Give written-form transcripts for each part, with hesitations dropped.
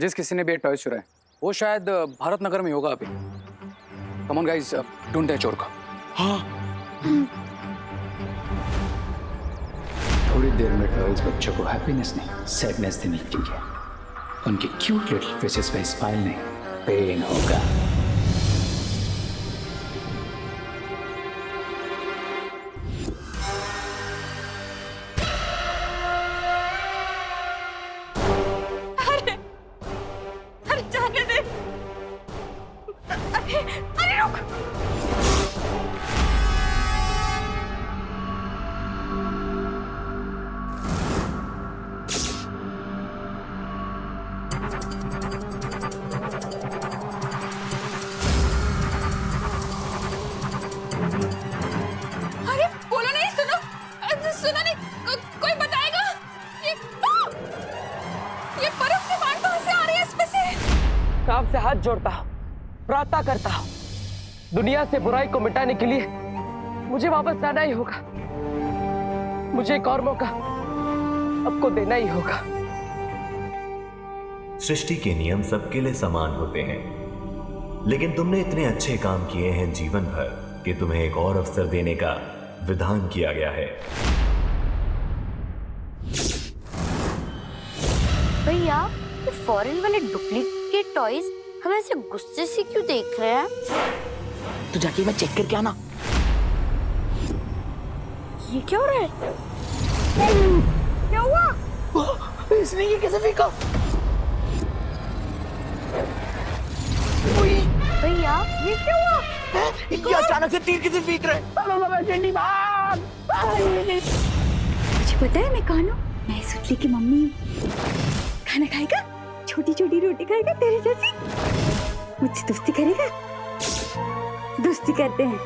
जिस किसी ने भी ये टॉय चुराए वो शायद भारत नगर में होगा अभी। कम ऑन गाइस, ढूंढते हैं चोर को। हाँ। थोड़ी देर में टॉयज बच्चों को हैप्पीनेस नहीं सैडनेस देने लगेंगे। उनके क्यूट लिटिल फेसेस पे स्माइल नहीं पेन होगा। अरे जाने दे। अरे रुक। अरे बोलो नहीं, सुनो सुनो नहीं, कोई बताएगा? ये बर्फ की बाढ़ कहां से आ रही है इसमें से? काम से हाथ जोड़ता हूँ, प्रार्थना करता हूँ। दुनिया से बुराई को मिटाने के लिए मुझे वापस जाना ही होगा। मुझे एक और मौका आपको देना ही होगा। सृष्टि के नियम सबके लिए समान होते हैं, लेकिन तुमने इतने अच्छे काम किए हैं जीवन भर कि तुम्हें एक और अवसर देने का विधान किया गया है। भैया, ये फॉरेन वाले डुप्लीकेट टॉयज हमें ऐसे गुस्से से क्यों देख रहे हैं? तू जाके मैं चेक करके आना। ये क्या हो रहा है? क्या हुआ? इसने ये कैसे फेंका? भैया, ये क्या हुआ? ये अचानक से तीर किसे फेंक रहे? मुझे पता है मैं कौन हूँ। मैं सुतली की मम्मी हूँ। खाना खाएगा, छोटी छोटी रोटी खाएगा तेरे जैसी, मुझसे दोस्ती करेगा। दोस्ती करते हैं।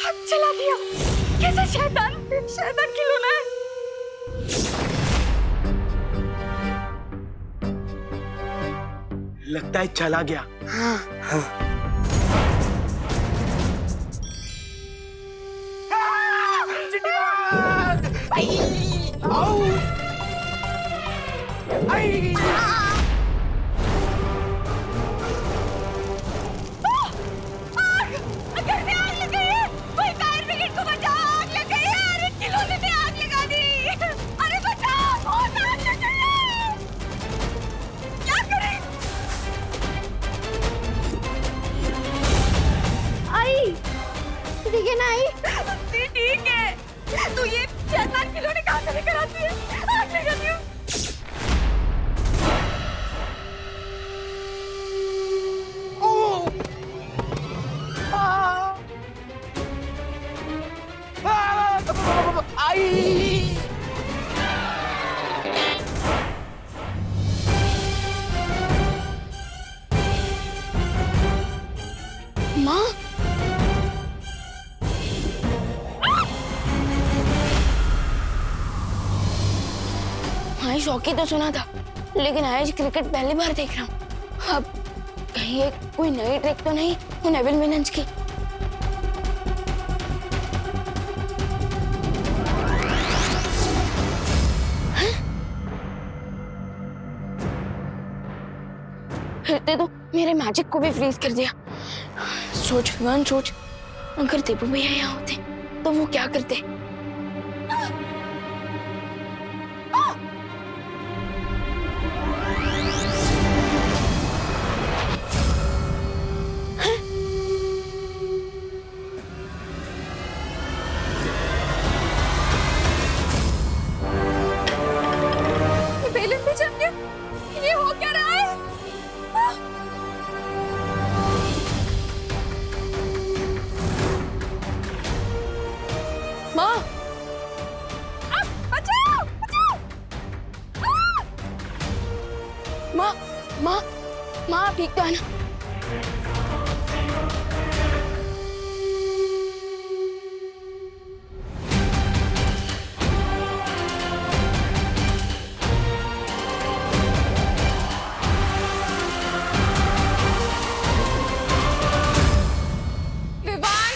हाथ चला दिया। कैसा शैतान खिलौना है। लगता है चला गया। घर में आग लग गई है। कोई फायर ब्रिगेड को बचाओ, आग लग गई है। अरे खिलौने ने आग लगा दी। अरे बचाओ, बहुत आग लग गई है। क्या करें? आई, ठीक है ना आई? ठीक है। तू ये शैतान खिलौने कहाँ से लेकर आती है? आग लगा दी। माँ, हाँ शौकी तो सुना था, लेकिन आज क्रिकेट पहली बार देख रहा हूँ। अब कहीं ये कोई नई ट्रिक तो नहीं उन एविल मिनन्स की? फिरते तो मेरे मैजिक को भी फ्रीज कर दिया। सोच विवान सोच, अगर दीपू भैया यहाँ होते तो वो क्या करते? बेलन भी जम गया। ये हो क्या रहा है? माँ, बचाओ बचाओ। माँ, माँ, माँ आप ठीक तो है ना? विवान,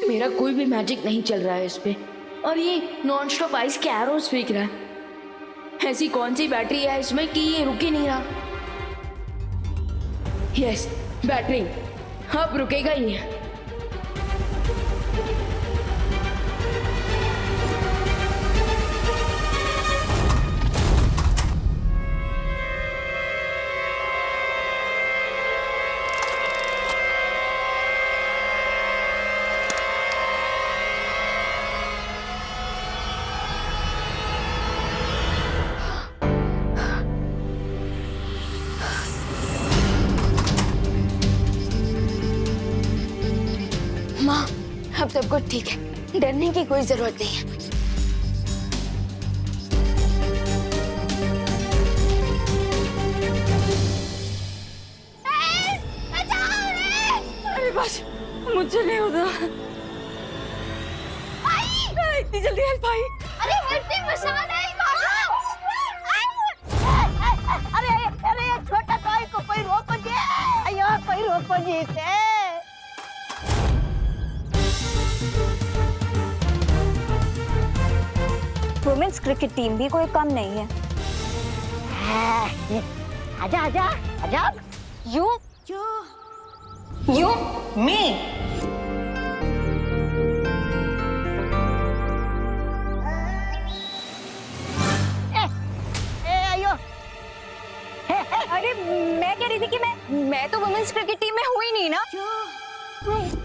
मेरा कोई भी मैजिक नहीं चल रहा है इस पे। और ये नॉन स्टॉप आइस के एरोज फेंक रहा है। ऐसी कौन सी बैटरी है इसमें कि ये रुक ही नहीं रहा? यस, बैटरी अब रुकेगा ही नहीं। माँ, अब सब कुछ ठीक है, डरने की कोई जरूरत नहीं है। अरे बस, मुझसे नहीं होता। इतनी जल्दी हेल्प आई? अरे हेल्प मसाला नहीं अरे अरे ये छोटा टॉय को कोई रोको जी। अयो कोई रोको जी इसे। वुमेन्स क्रिकेट टीम भी कोई कम नहीं है। आजा आजा आजा। यू मी अयो। अरे मैं कह रही थी कि मैं तो वुमेन्स क्रिकेट टीम में हुई नहीं ना।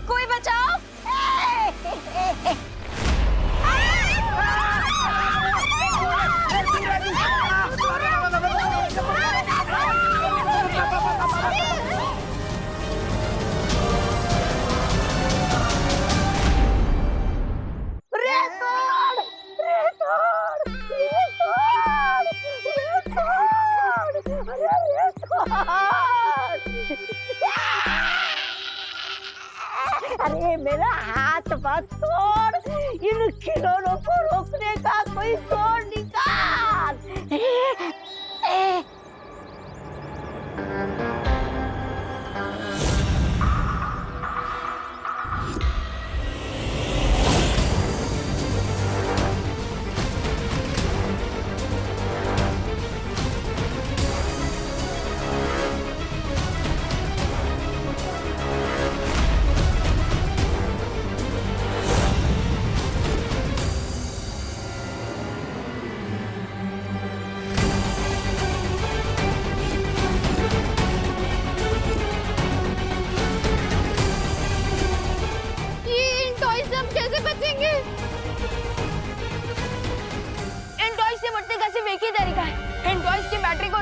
कोई बचाओ। अरे मेरा हाथ मत तोड़, इन खिलौनों को रोकने का कोई जोर निकाल।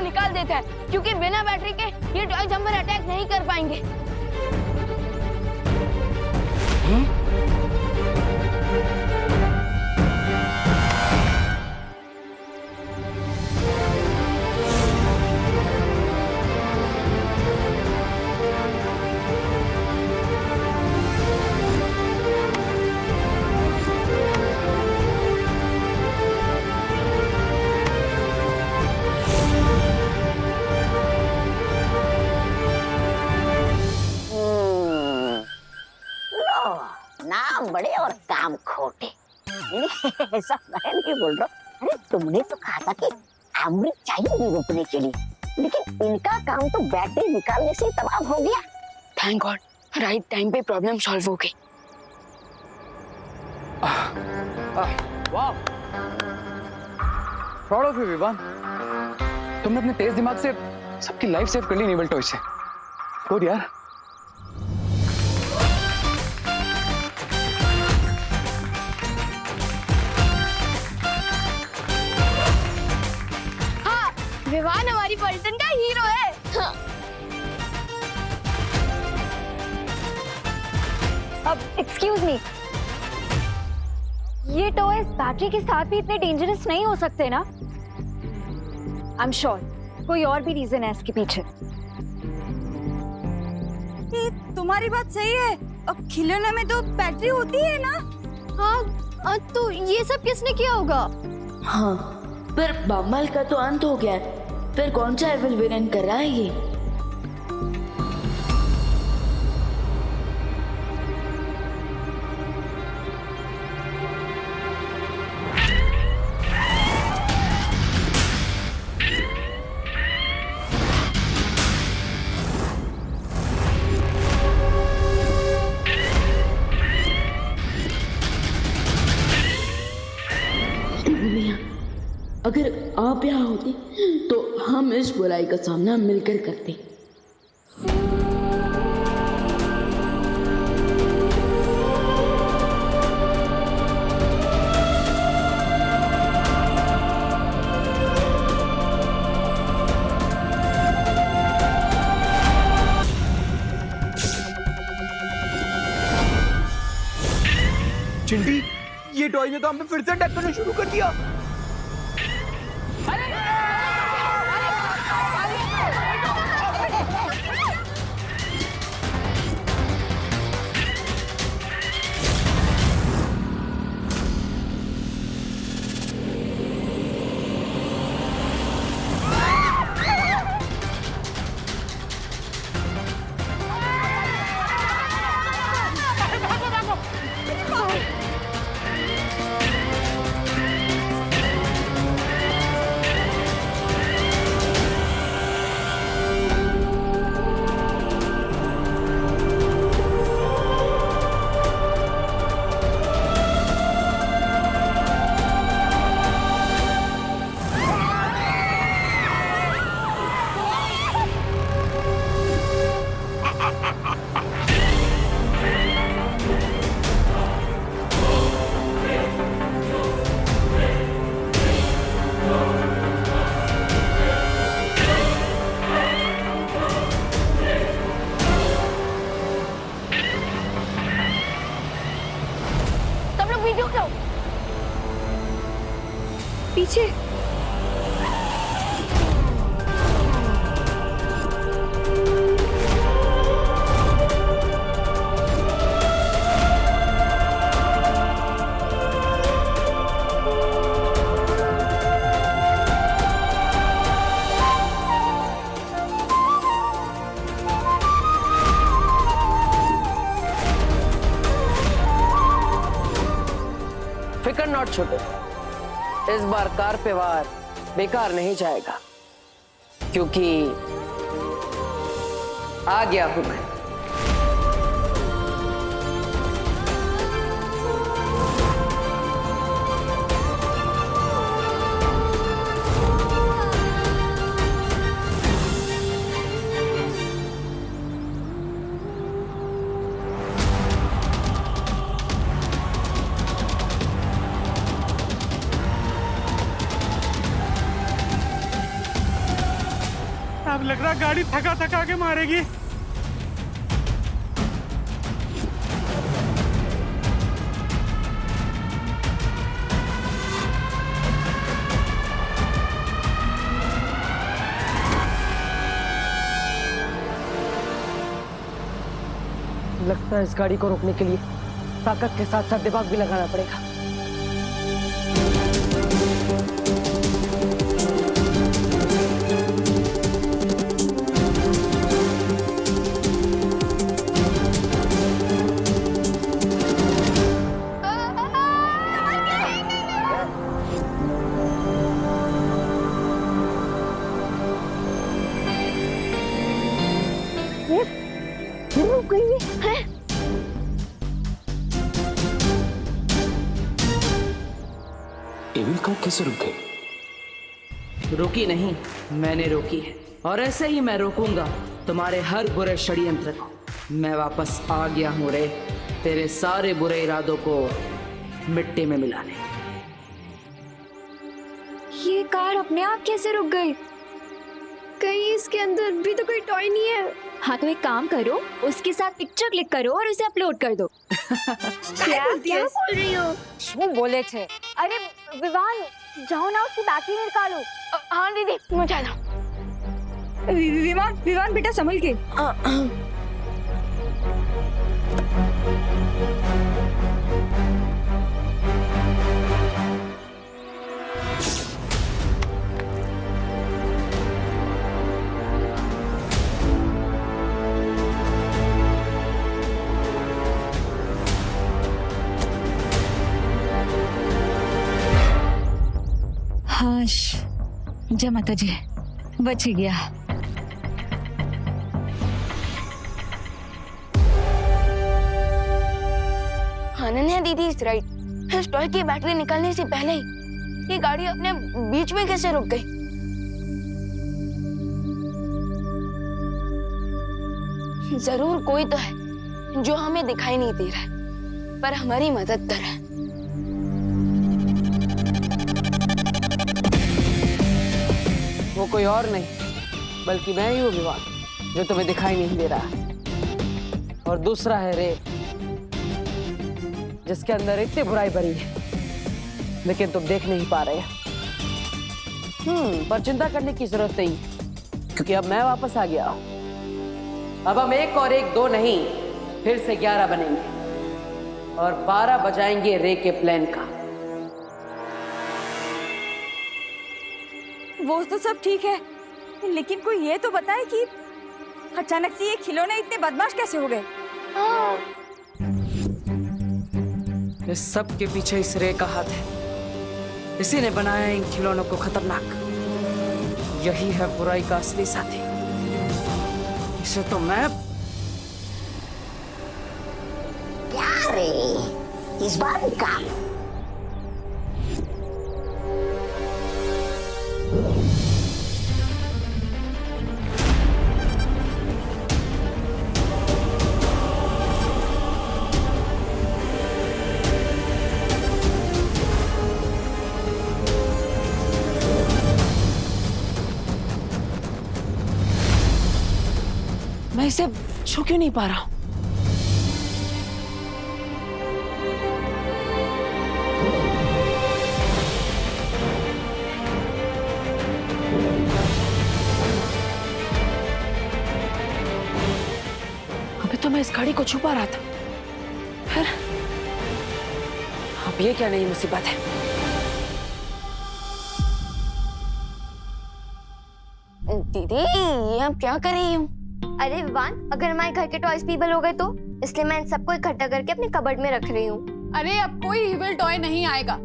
निकाल देता है, क्योंकि बिना बैटरी के ये टॉयज हम पर अटैक नहीं कर पाएंगे। नाम बड़े और काम खोटे। ऐसा मैं नहीं बोल रहा। अरे तुमने तो कहा था कि अमृत चाहिए नहीं रुकने के लिए, लेकिन इनका काम तो बैटरी निकालने से तमाम हो गया। थैंक गॉड, राइट टाइम पे प्रॉब्लम सॉल्व हो गई। वाह, प्राउड ऑफ यू विवान। तुमने अपने तेज दिमाग से सबकी लाइफ सेव कर ली नेवल टॉय से। गुड यार। विवान हमारी पलटन का हीरो है। अब एक्सक्यूज मी, ये टॉयज बैटरी के साथ भी इतने डेंजरस नहीं हो सकते ना? आई एम श्योर कोई और भी रीजन है इसके पीछे। तुम्हारी बात सही है, अब खिलौने में तो बैटरी होती है ना। हाँ, तो ये सब किसने किया होगा? हाँ, पर बम्बल का तो अंत हो गया है, फिर कौन सा एविल विलन कर रहा है ये? अगर आप यहाँ होती तो हम इस बुराई का सामना मिलकर करते। चिंटी, ये टॉय ने तो हमें फिर से अटैक करना शुरू कर दिया। पीछे फिकर नॉट छोटे, इस बार कार पे वार बेकार नहीं जाएगा, क्योंकि आ गया हूं मैं। अब लग रहा गाड़ी थका थका के मारेगी। लगता है इस गाड़ी को रोकने के लिए ताकत के साथ साथ दिमाग भी लगाना पड़ेगा। रुक गई है। एविल कार कैसे रुक गई? रोकी नहीं, मैंने रोकी है, और ऐसे ही मैं रोकूंगा तुम्हारे हर बुरे षड्यंत्र को। मैं वापस आ गया हूं रे, तेरे सारे बुरे इरादों को मिट्टी में मिलाने। ये कार अपने आप कैसे रुक गई? कहीं इसके अंदर भी तो कोई टॉय नहीं है। हाँ तो एक काम करो, उसके साथ पिक्चर क्लिक करो और उसे अपलोड कर दो। क्या बोल रही हो? वो बोले थे। अरे विवान, जाओ ना उसकी बैटरी निकालो। हाँ दीदी, मैं जाता हूँ। विवान विवान बेटा संभल के। हाश, जय माता जी, बच ही गया। अनन्या दीदी इज राइट। इस टॉय की बैटरी निकलने से पहले ही ये गाड़ी अपने बीच में कैसे रुक गई? जरूर कोई तो है जो हमें दिखाई नहीं दे रहा है पर हमारी मदद कर रहा है। वो कोई और नहीं बल्कि मैं ही हूँ विवान, जो तुम्हें दिखाई नहीं दे रहा है। और दूसरा है रे, जिसके अंदर इतनी बुराई भरी है लेकिन तुम देख नहीं पा रहे। पर चिंता करने की जरूरत नहीं, क्योंकि अब मैं वापस आ गया। अब हम 1 और 1 2 नहीं, फिर से 11 बनेंगे और 12 बजाएंगे रे के प्लान का। वो तो सब ठीक है, लेकिन कोई ये तो बताए कि अचानक से ये खिलौने इतने बदमाश कैसे हो गए? इस सब के पीछे इस रे का हाथ है। इसी ने बनाया इन खिलौनों को खतरनाक। यही है बुराई का असली साथी। इसे तो मैं क्या रे, इस बार भी काम? मैं इसे छू क्यों नहीं पा रहा हूं? अभी तो मैं इस घड़ी को छुपा रहा था, फिर अब ये क्या नई मुसीबत है? दीदी ये आप क्या कर रही हो? अरे विवान, अगर हमारे घर के टॉयज पीबल हो गए तो, इसलिए मैं इन सबको इकट्ठा करके अपने कबर्ड में रख रही हूँ। अरे अब कोई इविल टॉय नहीं आएगा।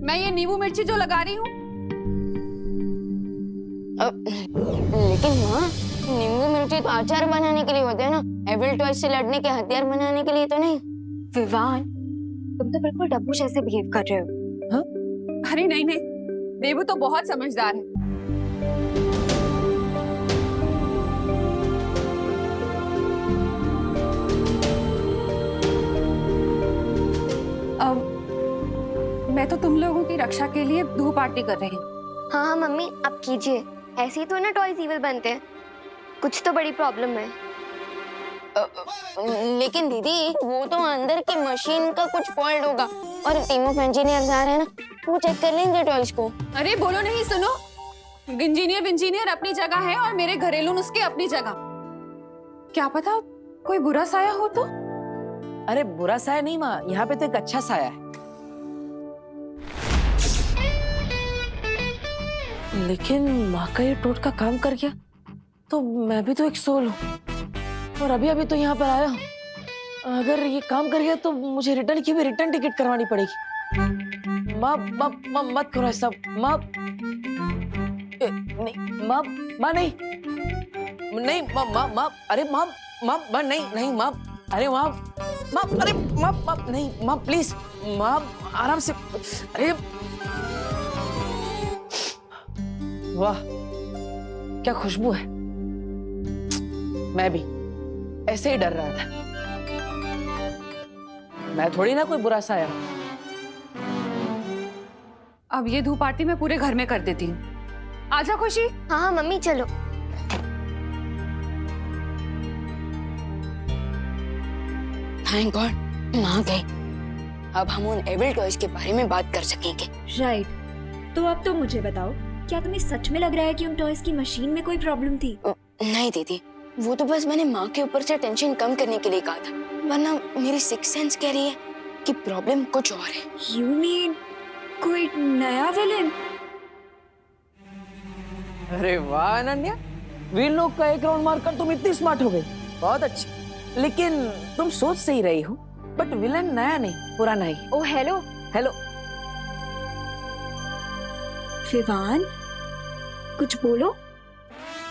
मैं ये नींबू मिर्ची जो लगा रही हूँ। लेकिन माँ, नींबू मिर्ची तो अचार बनाने के लिए होते हैं ना, एविल टॉय से लड़ने के हथियार बनाने के लिए तो नहीं। विवान, तुम तो बिल्कुल डब्बू जैसे बिहेव कर रहे हो। हाँ? अरे नहीं नहीं, देवू तो बहुत समझदार है। मैं तो तुम लोगों की रक्षा के लिए धूप आरती कर रही हूँ। हाँ हाँ मम्मी, आप कीजिए। ऐसे ही तो ना टॉयज इविल बनते हैं। कुछ तो बड़ी प्रॉब्लम है। लेकिन दीदी वो तो अंदर की मशीन का कुछ फॉल्ट होगा और टीम ऑफ इंजीनियर्स आ रहे हैं ना, वो चेक कर लेंगे टॉयज को। अरे बोलो नहीं, सुनो। इंजीनियर अपनी जगह है और मेरे घरेलू नुस्खे अपनी जगह। क्या पता कोई बुरा साया हो तो? अरे बुरा साया नहीं माँ, यहाँ पे तो एक अच्छा साया है। लेकिन माँ का ये टोटका काम कर गया तो मैं भी तो एक सोल हूँ और अभी अभी तो यहाँ पर आया हूँ। अगर ये काम कर गया तो मुझे रिटर्न की भी रिटर्न टिकट करवानी पड़ेगी। माँ माँ माँ मत करो ऐसा। माँ नहीं, माँ माँ नहीं नहीं, माँ माँ माँ, अरे माँ माँ माँ नहीं नहीं माँ, अरे माँ माँ, अरे माँ माँ नहीं माँ, प्लीज माँ आराम से। अरे वाह क्या खुशबू है। मैं भी ऐसे ही डर रहा था। मैं थोड़ी ना कोई बुरा साया हूं। अब ये धूप आरती मैं पूरे घर में कर देती हूँ। आजा खुशी। हाँ हाँ मम्मी, चलो। थैंक गॉड माँ गई। अब हम उन एविल टॉयज के बारे में बात कर सकेंगे। राइट। तो अब तो मुझे बताओ, क्या तुम्हें सच में लग रहा है कि उन टॉयज की मशीन में कोई प्रॉब्लम थी? नहीं दीदी, वो तो बस मैंने माँ के ऊपर से टेंशन कम करने के लिए कहा था, वरना मेरी सिक्स सेंस कह रही है कि प्रॉब्लम कुछ और है। You mean कोई नया विलेन? अरे वाह अनन्या, वीर लोग का एक राउंड मारकर तुम इतनी स्मार्ट हो गई। बहुत अच्छी। लेकिन तुम सोच सही रही हो, बट विलेन नया नहीं पुराना ही। ओ हेलो। हेलो। विवान, कुछ बोलो।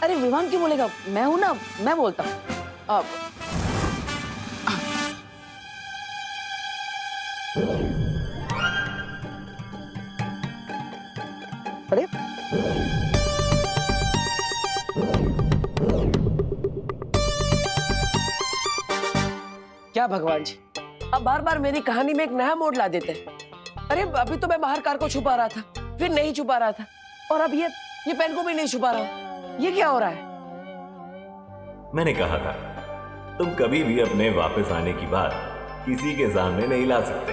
अरे विवान क्यों बोलेगा, मैं हूं ना, मैं बोलता हूँ। अब अरे क्या भगवान जी, अब बार बार मेरी कहानी में एक नया मोड़ ला देते हैं। अरे अभी तो मैं बाहर कार को छुपा रहा था, फिर नहीं छुपा रहा था, और अब ये पेन को भी नहीं छुपा रहा हूं। ये क्या हो रहा है? मैंने कहा था तुम कभी भी अपने वापस आने की बात किसी के सामने नहीं ला सकते।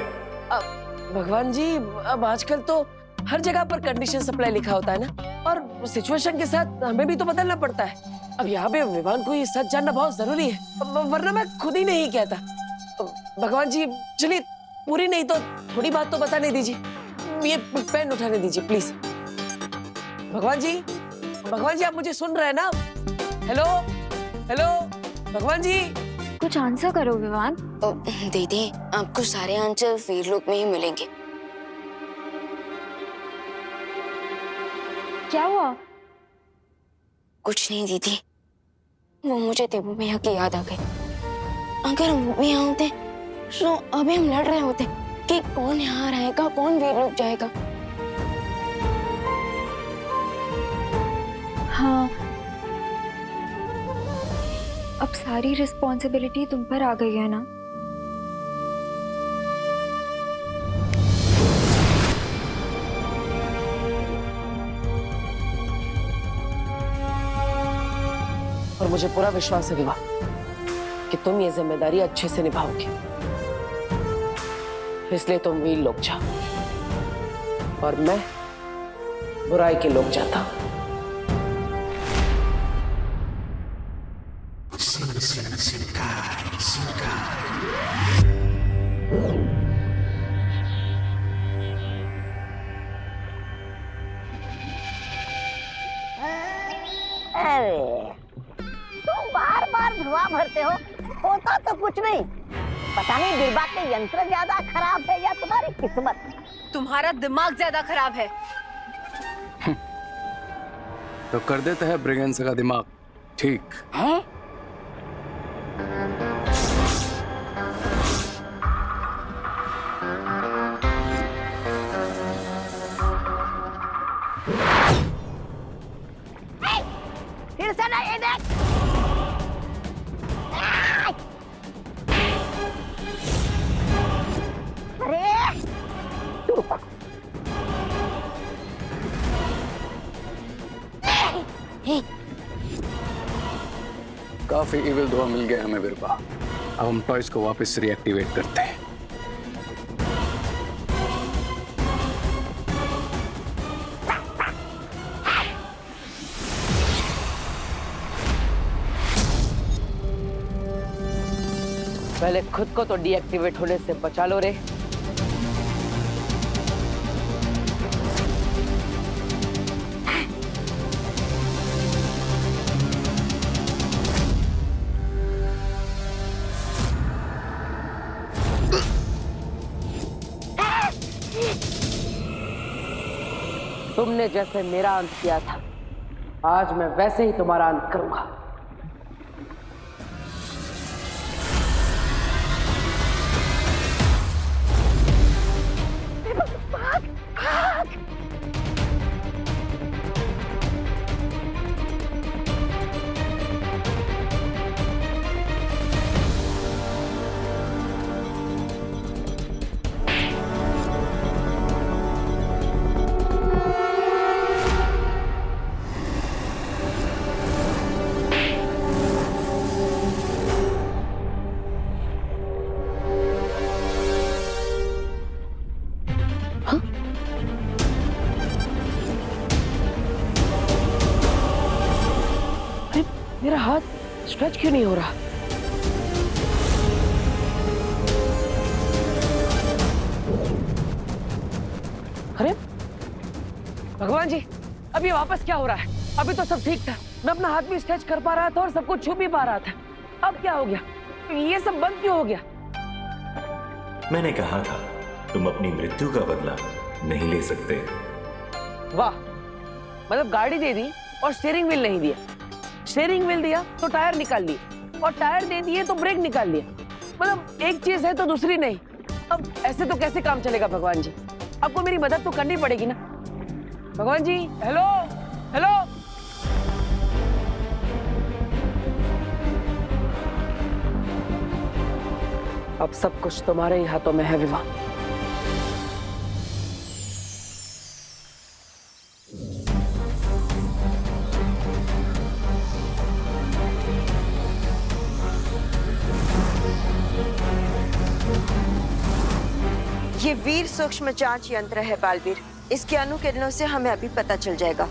भगवान जी, अब आजकल तो हर जगह पर कंडीशन सप्लाई लिखा होता है ना, और सिचुएशन के साथ हमें भी तो बदलना पड़ता है। अब यहाँ पे विवान को ये सच जानना बहुत जरूरी है, वरना मैं खुद ही नहीं कहता। भगवान जी चलिए, पूरी नहीं तो थोड़ी बात तो बताने दीजिए। ये पेन उठाने दीजिए प्लीज। भगवान जी आप मुझे सुन रहे हैं ना? हेलो हेलो भगवान जी, कुछ आंसर करो विवान। दीदी, आपको सारे आंसर फील्ड लुक में ही मिलेंगे। क्या हुआ? कुछ नहीं दीदी, वो मुझे तेबू भैया की याद आ गई। अगर वो भी यहाँ होते तो अभी हम लड़ रहे होते कि कौन यहाँ रहेगा, कौन वीर लोग जाएगा। हाँ, अब सारी रिस्पॉन्सिबिलिटी तुम पर आ गई है ना। और मुझे पूरा विश्वास है विवा कि तुम ये जिम्मेदारी अच्छे से निभाओगे, इसलिए तुम वीर लोग जाओ और मैं बुराई के लोग जाता हूं। अरे तुम बार बार धुआं भरते हो, होता तो कुछ नहीं। पता नहीं बिरबा के यंत्र ज्यादा खराब है या तुम्हारी किस्मत। तुम्हारा दिमाग ज्यादा खराब है। तो कर देते हैं ब्रिगेंस का दिमाग ठीक है। फिर से ना, ये देख। अरे रुक। काफी इविल धुआं मिल गया हमें बिरबा। अब हम टॉयज को वापस रिएक्टिवेट करते हैं। पहले खुद को तो डीएक्टिवेट होने से बचा लो रे। तुमने जैसे मेरा अंत किया था, आज मैं वैसे ही तुम्हारा अंत करूंगा। मेरा हाथ स्ट्रेच क्यों नहीं हो रहा? अरे भगवान जी, अब ये वापस क्या हो रहा है? अभी तो सब ठीक था, मैं अपना हाथ भी स्ट्रेच कर पा रहा था और सब कुछ छू भी पा रहा था। अब क्या हो गया? ये सब बंद क्यों हो गया? मैंने कहा था तुम अपनी मृत्यु का बदला नहीं ले सकते। वाह, मतलब गाड़ी दे दी और स्टीयरिंग व्हील नहीं दिया, स्टीयरिंग व्हील दिया तो टायर निकाल लिए, और टायर दे दिए तो ब्रेक निकाल लिया। मतलब एक चीज है तो दूसरी नहीं। अब ऐसे तो कैसे काम चलेगा भगवान जी? आपको मेरी मदद तो करनी पड़ेगी ना। भगवान जी, हेलो हेलो। अब सब कुछ तुम्हारे ही हाथों में है विवाह। ये वीर सूक्ष्म जांच यंत्र है बालवीर। इसके अनुकिरणों से हमें अभी पता चल जाएगा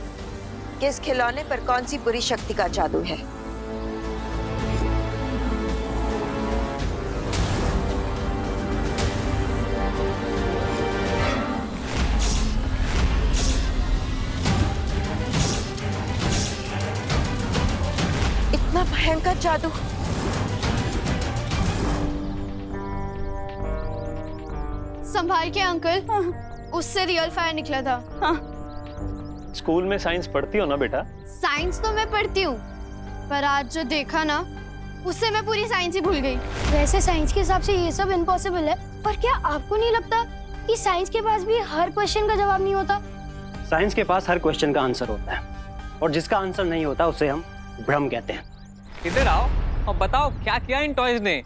कि इस खिलौने पर कौन सी बुरी शक्ति का जादू है। इतना भयंकर जादू। संभाल के अंकल, उससे रियल फायर निकला था। स्कूल में साइंस पढ़ती हो ना बेटा? साइंस तो मैं पढ़ती हूँ, पर आज जो देखा ना, उससे मैं पूरी साइंस ही भूल गई। वैसे साइंस के हिसाब से ये सब इम्पॉसिबल है, पर क्या आपको नहीं लगता कि साइंस के पास भी हर क्वेश्चन का जवाब नहीं होता? साइंस के पास हर क्वेश्चन का आंसर होता है, और जिसका आंसर नहीं होता उसे हम भ्रम कहते हैं। इधर आओ और बताओ क्या किया इन टॉयज ने?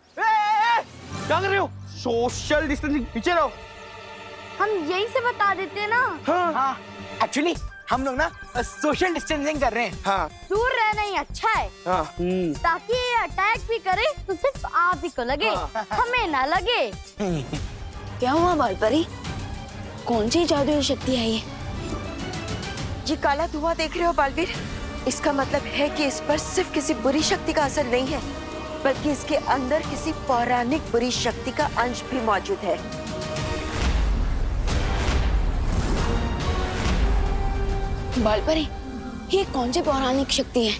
क्या कर रहे हो? सोशल डिस्टेंसिंग, पीछे रहो। हम यही से बता देते ना। हाँ, एक्चुअली हम लोग ना सोशल डिस्टेंसिंग कर रहे हैं। हाँ, दूर रहना ही अच्छा है। हाँ, ताकि ये अटैक भी करे तो सिर्फ आप ही को लगे, हमें ना लगे। क्या हुआ बालपरी? कौन सी जादुई शक्ति है ये? ये काला धुआं देख रहे हो बालवीर? इसका मतलब है कि इस पर सिर्फ किसी बुरी शक्ति का असर नहीं है, बल्कि इसके अंदर किसी पौराणिक बुरी शक्ति का अंश भी मौजूद है। बालपरी, ये कौन सी पौराणिक शक्ति है?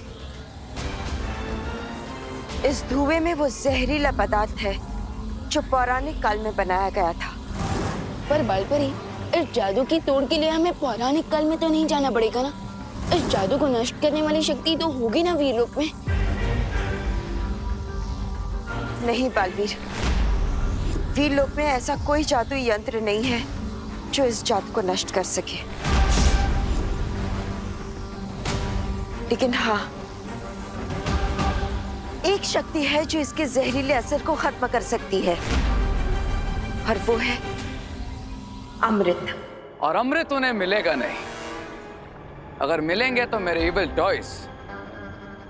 इस धुएं में वो जहरीला पदार्थ है जो पौराणिक काल में बनाया गया था। पर बालपरी, इस जादू की तोड़ के लिए हमें पौराणिक काल में तो नहीं जाना पड़ेगा ना? इस जादू को नष्ट करने वाली शक्ति तो होगी ना वीर लोक में? नहीं बालवीर, वीर लोक में ऐसा कोई जादुई यंत्र नहीं है जो इस जादू को नष्ट कर सके। लेकिन हाँ, एक शक्ति है जो इसके जहरीले असर को खत्म कर सकती है, और वो है अमृत। और अमृत उन्हें मिलेगा नहीं। अगर मिलेंगे तो मेरे इविल टॉयज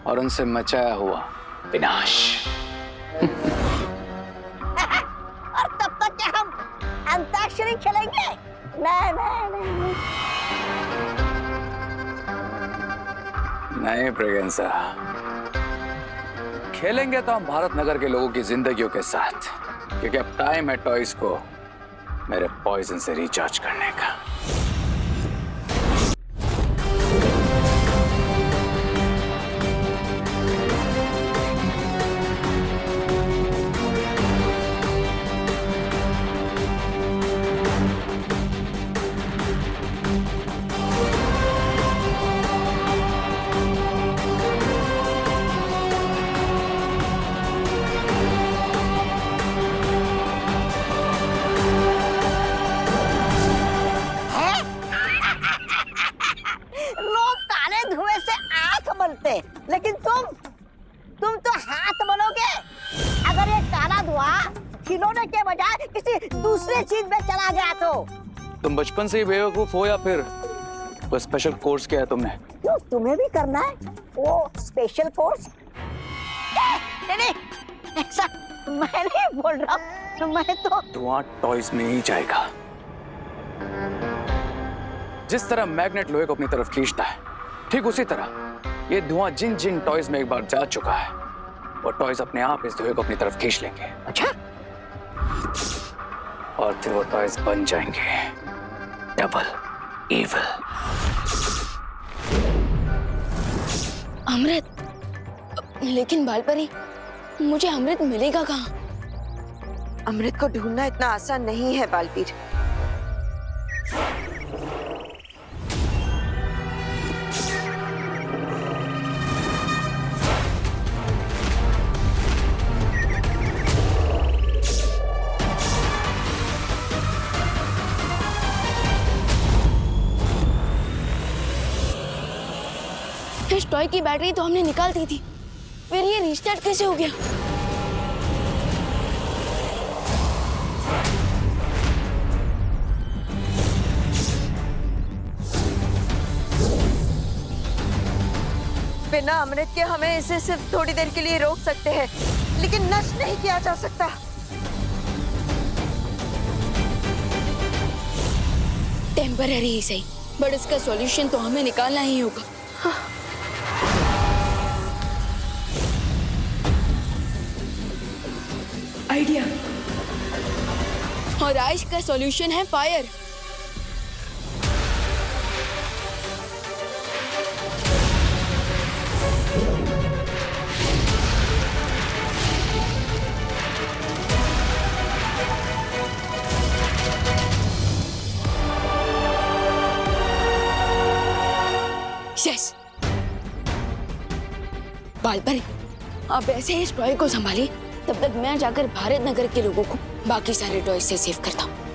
और उनसे मचाया हुआ विनाश। और तब तक क्या हम अंताक्षरी खेलेंगे? नहीं नहीं नहीं। नहीं प्रेगेंसा, खेलेंगे तो हम भारत नगर के लोगों की जिंदगियों के साथ, क्योंकि अब टाइम है टॉयज को मेरे पॉइजन से रिचार्ज करने का। लेकिन तुम तो हाथ बनोगे। अगर ये काला धुआं खिलौने के बजाय किसी दूसरे चीज में चला गया तो? तुम बचपन से ही बेवकूफ हो या फिर वो स्पेशल कोर्स किया है तुमने? क्यों, तुम्हें भी करना है वो स्पेशल कोर्स? नहीं, ऐसा मैं नहीं बोल रहा हूँ। मैं तो धुआं टॉयज में ही जाएगा। जिस तरह मैग्नेट लोहे को अपनी तरफ खींचता है, ठीक उसी तरह ये धुआं जिन जिन टॉयज में एक बार जा चुका है, वो टॉयज अपने आप इस धुएं को अपनी तरफ खींच लेंगे। अच्छा, और फिर वो टॉयज बन जाएंगे डबल इविल। अमृत? लेकिन बालपरी, मुझे अमृत मिलेगा कहाँ? अमृत को ढूंढना इतना आसान नहीं है बालवीर। इस टॉय की बैटरी तो हमने निकाल दी थी, फिर ये रीस्टार्ट कैसे हो गया? बिना अमृत के हमें इसे सिर्फ थोड़ी देर के लिए रोक सकते हैं, लेकिन नष्ट नहीं किया जा सकता। टेम्पररी ही सही, बट इसका सॉल्यूशन तो हमें निकालना ही होगा। आइडिया। और आज का सॉल्यूशन है फायर। यस, बालपर, आप ऐसे ही इस टॉय को संभालिए, तब तक मैं जाकर भारत नगर के लोगों को बाकी सारे टॉय से सेव करता हूँ।